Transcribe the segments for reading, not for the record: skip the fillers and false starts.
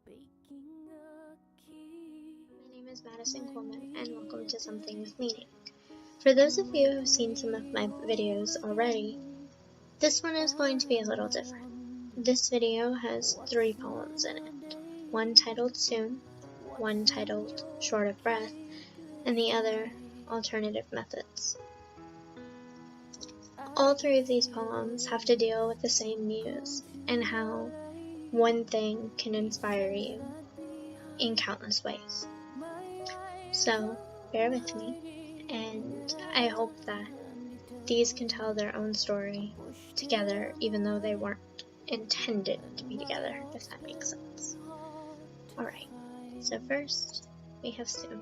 My name is Madison Coleman, and welcome to Something with Meaning. For those of you who have seen some of my videos already, this one is going to be a little different. This video has 3 poems in it, one titled Soon, one titled Short of Breath, and the other Alternative Methods. All 3 of these poems have to deal with the same muse, and how one thing can inspire you in countless ways. So, bear with me, and I hope that these can tell their own story together, even though they weren't intended to be together, if that makes sense. Alright, so first, we have Soon.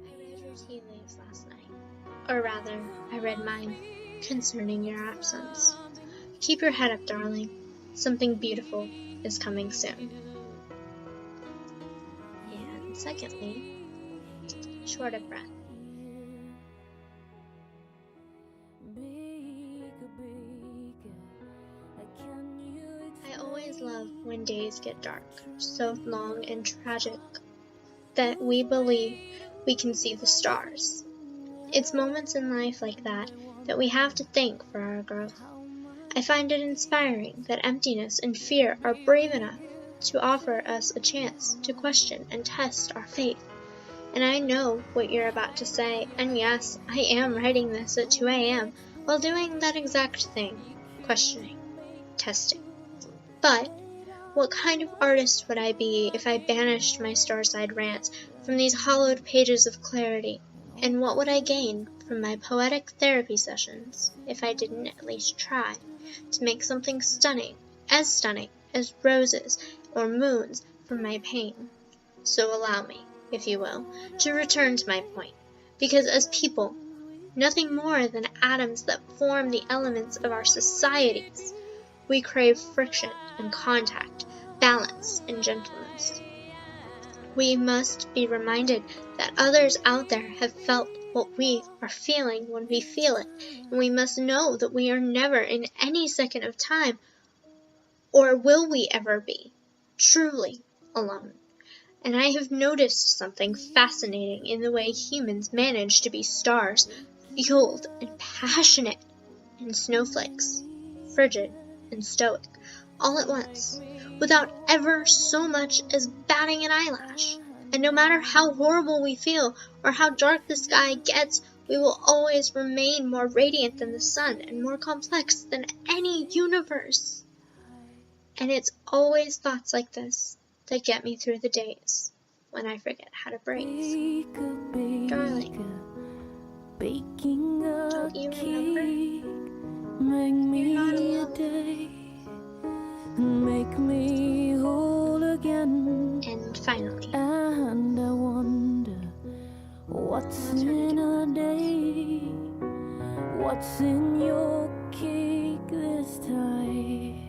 I read your tea leaves last night. Or rather, I read mine, concerning your absence. Keep your head up, darling. Something beautiful is coming soon. And secondly, Short of Breath. I always love when days get dark, so long and tragic, that we believe we can see the stars. It's moments in life like that we have to thank for our growth. I find it inspiring that emptiness and fear are brave enough to offer us a chance to question and test our faith. And I know what you're about to say, and yes, I am writing this at 2 a.m. while doing that exact thing, questioning, testing. But what kind of artist would I be if I banished my starside rants from these hollowed pages of clarity? And what would I gain from my poetic therapy sessions if I didn't at least try to make something stunning as roses or moons from my pain? So allow me, if you will, to return to my point, because as people, nothing more than atoms that form the elements of our societies, we crave friction and contact, balance and gentleness. We must be reminded that others out there have felt what we are feeling when we feel it, and we must know that we are never in any second of time, or will we ever be, truly alone. And I have noticed something fascinating in the way humans manage to be stars, fueled and passionate, and snowflakes, frigid and stoic, all at once, without ever so much as batting an eyelash. And no matter how horrible we feel, or how dark the sky gets, we will always remain more radiant than the sun, and more complex than any universe. And it's always thoughts like this that get me through the days when I forget how to breathe. Darling, don't you remember? You're not alone. Make me whole again. And finally, and I wonder what's in a day, what's in your cake this time.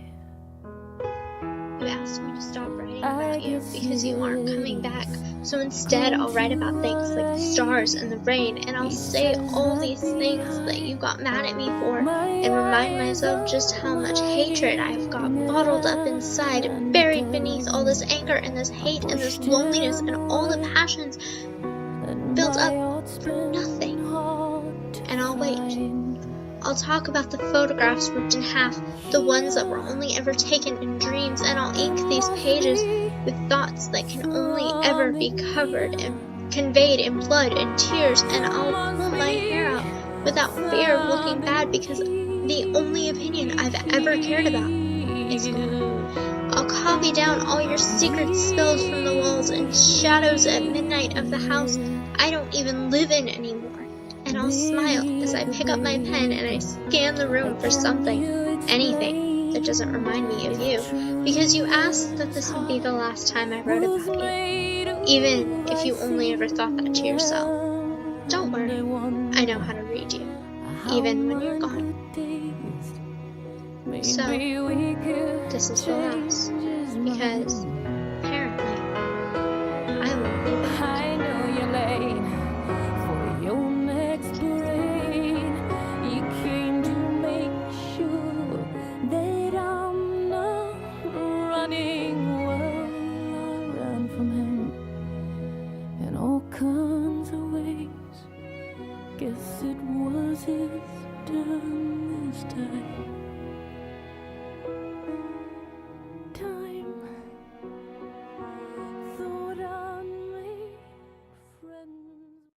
You asked me to stop writing about you because you aren't coming back. So instead, I'll write about things like the stars and the rain, and I'll say all these things that you got mad at me for, and remind myself just how much hatred I've got bottled up inside, and buried beneath all this anger and this hate and this loneliness and all the passions built up for nothing. And I'll wait. I'll talk about the photographs ripped in half, the ones that were only ever taken in dreams, and I'll ink these pages with thoughts that can only ever be covered and conveyed in blood and tears, and I'll pull my hair out without fear of looking bad, because the only opinion I've ever cared about is gone. I'll copy down all your secret spills from the walls and shadows at midnight of the house I don't even live in anymore. And I'll smile as I pick up my pen and I scan the room for something, anything that doesn't remind me of you, because you asked that this would be the last time I wrote about you, even if you only ever thought that to yourself. Don't worry, I know how to read you, even when you're gone. So, this is the last, because apparently I won't be back. I know you're late for your next parade. You came ways. Guess it was his turn this time.